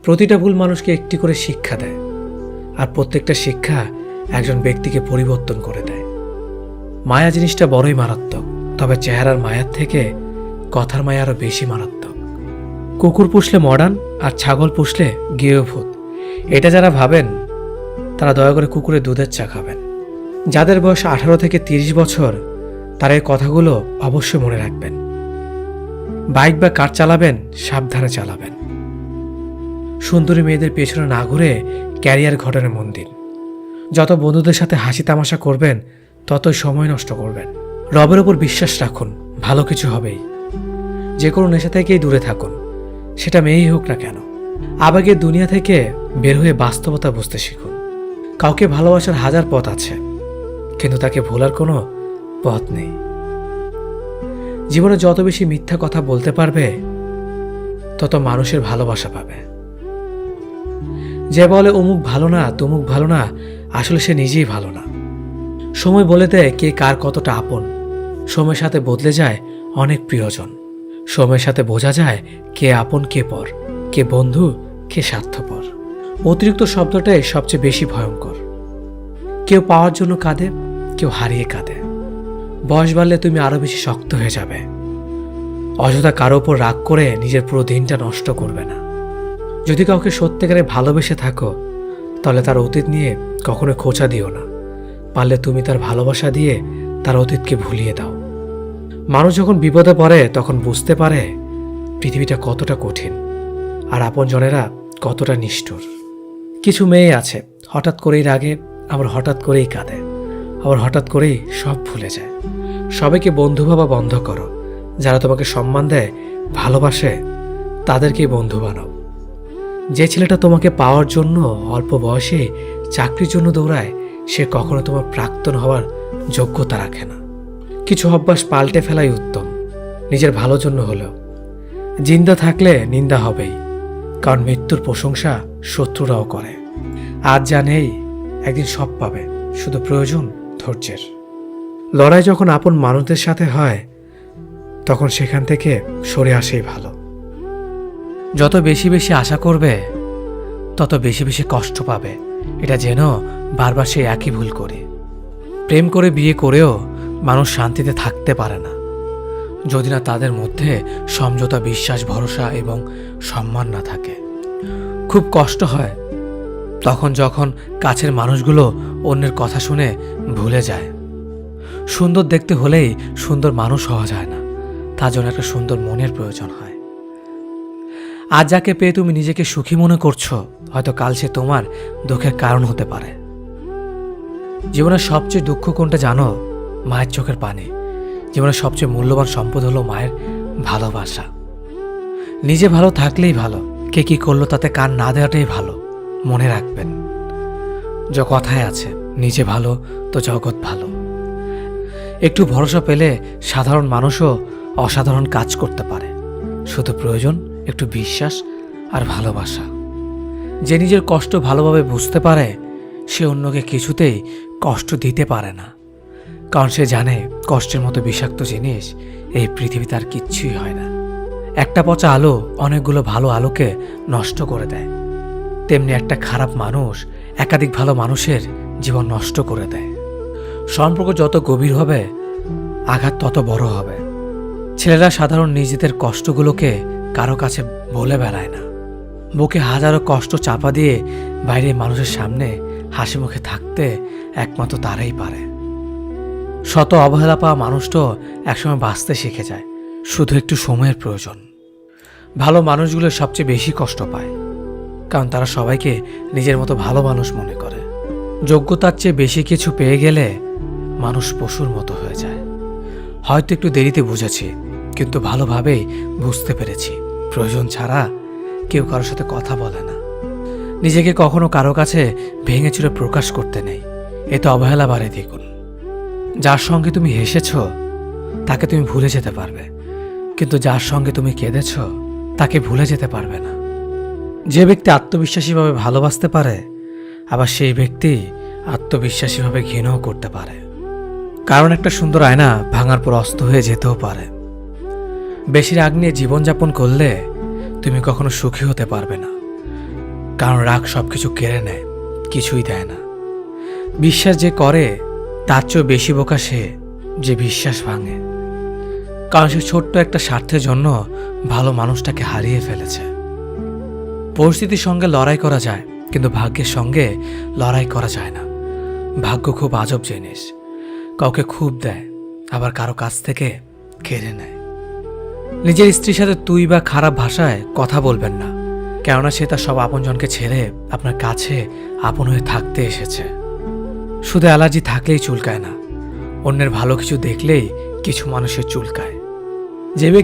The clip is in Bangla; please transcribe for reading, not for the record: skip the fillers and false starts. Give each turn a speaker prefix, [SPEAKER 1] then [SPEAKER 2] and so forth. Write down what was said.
[SPEAKER 1] প্রতিটা ভুল মানুষকে একটি করে শিক্ষা দেয়, আর প্রত্যেকটা শিক্ষা একজন ব্যক্তিকে পরিবর্তন করে দেয়। মায়া জিনিসটা বড়ই মারাত্মক, তবে চেহারার মায়ার থেকে কথার মায়া আরো বেশি মারাত্মক। কুকুর পুষলে মডার্ন আর ছাগল পুষলে গৃহভূত, এটা যারা ভাবেন তারা দয়া করে কুকুরের দুধের চা খাবেন। যাদের বয়স 18 থেকে 30 বছর তারা এই কথাগুলো অবশ্যই মনে রাখবেন। বাইক বা কার চালাবেন সাবধানে চালাবেন। সুন্দরী মেয়েদের পেছনে না ঘুরে ক্যারিয়ার ঘটনে মন দিন। যত বন্ধুদের সাথে হাসি তামাশা করবেন ততই সময় নষ্ট করবেন। রবের ওপর বিশ্বাস রাখুন, ভালো কিছু হবেই। যে কোনো নেশা থেকেই দূরে থাকুন, সেটা মেয়েই হোক না কেন। আবেগের দুনিয়া থেকে বের হয়ে বাস্তবতা বুঝতে শিখুন। কাউকে ভালোবাসার হাজার পথ আছে, কিন্তু তাকে ভোলার কোনো পথ নেই। জীবনে যত বেশি মিথ্যা কথা বলতে পারবে তত মানুষের ভালোবাসা পাবে। যে বলে অমুক ভালো না তমুক ভালো না, আসলে সে নিজেই ভালো না। সময় বলে দেয় কে কার কতটা আপন। সময়ের সাথে বদলে যায় অনেক প্রিয়জন। সময়ের সাথে বোঝা যায় কে আপন কে পর, কে বন্ধু কে স্বার্থপর। অতিরিক্ত শব্দটাই সবচেয়ে বেশি ভয়ঙ্কর। কেউ পাওয়ার জন্য কাঁদে, কেউ হারিয়ে কাঁদে। বয়স বাড়লে তুমি আরো বেশি শক্ত হয়ে যাবে। অযথা কারো ওপর রাগ করে নিজের পুরো দিনটা নষ্ট করবে না। যদি কাউকে সত্যিকারে ভালোবেসে থাকো তাহলে তার অতীত নিয়ে কখনো খোঁচা দিও না। পারলে তুমি তার ভালোবাসা দিয়ে তার অতীতকে ভুলিয়ে দাও। মানুষ যখন বিপদে পড়ে তখন বুঝতে পারে পৃথিবীটা কতটা কঠিন আর আপনজনেরা কতটা নিষ্ঠুর। কিছু মেয়ে আছে হঠাৎ করেই রাগে, আবার হঠাৎ করেই কাঁদে, আবার হঠাৎ করেই সব ভুলে যায়। সবাইকে বন্ধু ভাবা বন্ধ করো। যারা তোমাকে সম্মান দেয়, ভালোবাসে, তাদেরকেই বন্ধু বানাও। যে ছেলেটা তোমাকে পাওয়ার জন্য অল্প বয়সে চাকরির জন্য দৌড়ায়, সে কখনো তোমার প্রাক্তন হওয়ার যোগ্যতা রাখে না। কিছু অভ্যাস পাল্টে ফেলাই উত্তম, নিজের ভালোর জন্য হলেও। জিন্দা থাকলে নিন্দা হবেই, কারণ মৃত্যুর প্রশংসা শত্রুরাও করে। আজ যা নেই একদিন সব পাবে, শুধু প্রয়োজন ধৈর্যের। লড়াই যখন আপন মানুষদের সাথে হয় তখন সেখান থেকে সরে আসেই ভালো। যত বেশি বেশি আশা করবে তত বেশি বেশি কষ্ট পাবে, এটা যেন বারবার সেই একই ভুল করে। প্রেম করে বিয়ে করেও মানুষ শান্তিতে থাকতে পারে না যদি না তাদের মধ্যে সমঝোতা, বিশ্বাস, ভরসা এবং সম্মান না থাকে। খুব কষ্ট হয় তখন যখন কাছের মানুষগুলো অন্যের কথা শুনে ভুলে যায়। সুন্দর দেখতে হলেই সুন্দর মানুষ হওয়া যায় না, তার জন্য একটা সুন্দর মনের প্রয়োজন হয়। আজ যাকে পেয়ে তুমি নিজেকে সুখী মনে করছো, হয়তো কাল সে তোমার দুঃখের কারণ হতে পারে। জীবনের সবচেয়ে দুঃখ কোনটা জানো? মায়ের চোখের পানি। জীবনের সবচেয়ে মূল্যবান সম্পদ হলো মায়ের ভালোবাসা। নিজে ভালো থাকলেই ভালো, কে কি করলো তাতে কান না দেওয়াটাই ভালো। মনে রাখবেন, যে কথায় আছে, নিজে ভালো তো জগৎ ভালো। একটু ভরসা পেলে সাধারণ মানুষও অসাধারণ কাজ করতে পারে। শুধু প্রয়োজন একটু বিশ্বাস আর ভালোবাসা। যে নিজের কষ্ট ভালোভাবে বুঝতে পারে সে অন্যকে কিছুতেই কষ্ট দিতে পারে না, কারণ সে জানে কষ্টের মতো বিষাক্ত জিনিস এই পৃথিবীতে আর কিচ্ছুই হয় না। একটা পচা আলো অনেকগুলো ভালো আলোকে নষ্ট করে দেয়, তেমনি একটা খারাপ মানুষ একাধিক ভালো মানুষের জীবন নষ্ট করে দেয়। সম্পর্ক যত গভীর হবে আঘাত তত বড় হবে। ছেলেরা সাধারণ নিজেদের কষ্টগুলোকে কারো কাছে বলে বেড়ায় না। বুকে হাজারো কষ্ট চাপা দিয়ে বাইরে মানুষের সামনে হাসি মুখে থাকতে একমাত্র তারাই পারে। শত অবহেলা পাওয়া মানুষটাও একসময় বাঁচতে শিখে যায়, শুধু একটু সময়ের প্রয়োজন। ভালো মানুষগুলো সবচেয়ে বেশি কষ্ট পায়, কারণ তারা সবাইকে নিজের মতো ভালো মানুষ মনে করে। যোগ্যতার চেয়ে বেশি কিছু পেয়ে গেলে মানুষ পশুর মতো হয়ে যায়। হয়তো একটু দেরিতে বুঝেছি, কিন্তু ভালোভাবেই বুঝতে পেরেছি প্রয়োজন ছাড়া কেউ কারোর সাথে কথা বলে না। নিজেকে কখনো কারো কাছে ভেঙে চুরে প্রকাশ করতে নেই, এতে অবহেলা বাড়ে দ্বিগুণ। যার সঙ্গে তুমি হেসেছ তাকে তুমি ভুলে যেতে পারবে, কিন্তু যার সঙ্গে তুমি কেঁদেছ তাকে ভুলে যেতে পারবে না। যে ব্যক্তি আত্মবিশ্বাসীভাবে ভালোবাসতে পারে, আবার সেই ব্যক্তি আত্মবিশ্বাসীভাবে ঘৃণাও করতে পারে। কারণ একটা সুন্দর আয়না ভাঙার পর অস্ত হয়ে যেতেও পারে। বেশি রাগ নিয়ে জীবনযাপন করলে তুমি কখনো সুখী হতে পারবে না, কারণ রাগ সবকিছু কেড়ে নেয়, কিছুই দেয় না। বিশ্বাস যে করে তার চেয়েও বেশি বোকা সে যে বিশ্বাস ভাঙে, কারণ সে ছোট্ট একটা স্বার্থের জন্য ভালো মানুষটাকে হারিয়ে ফেলেছে। পরিস্থিতির সঙ্গে লড়াই করা যায়, কিন্তু ভাগ্যের সঙ্গে লড়াই করা যায় না। ভাগ্য খুব আজব জিনিস, কাউকে খুব দেয়, আবার কারো কাছ থেকে কেড়ে নেয়। নিজের স্ত্রীর সাথে তুই বা খারাপ ভাষায় কথা বলবেন না, কেননা সে তার সব আপনজনকে ছেড়ে আপনার কাছে আপন হয়ে থাকতে এসেছে। শুধু অ্যালার্জি থাকলেই চুলকায় না, অন্যের ভালো কিছু দেখলেই কিছু মানুষের চুলকায়। যে ব্যক্তি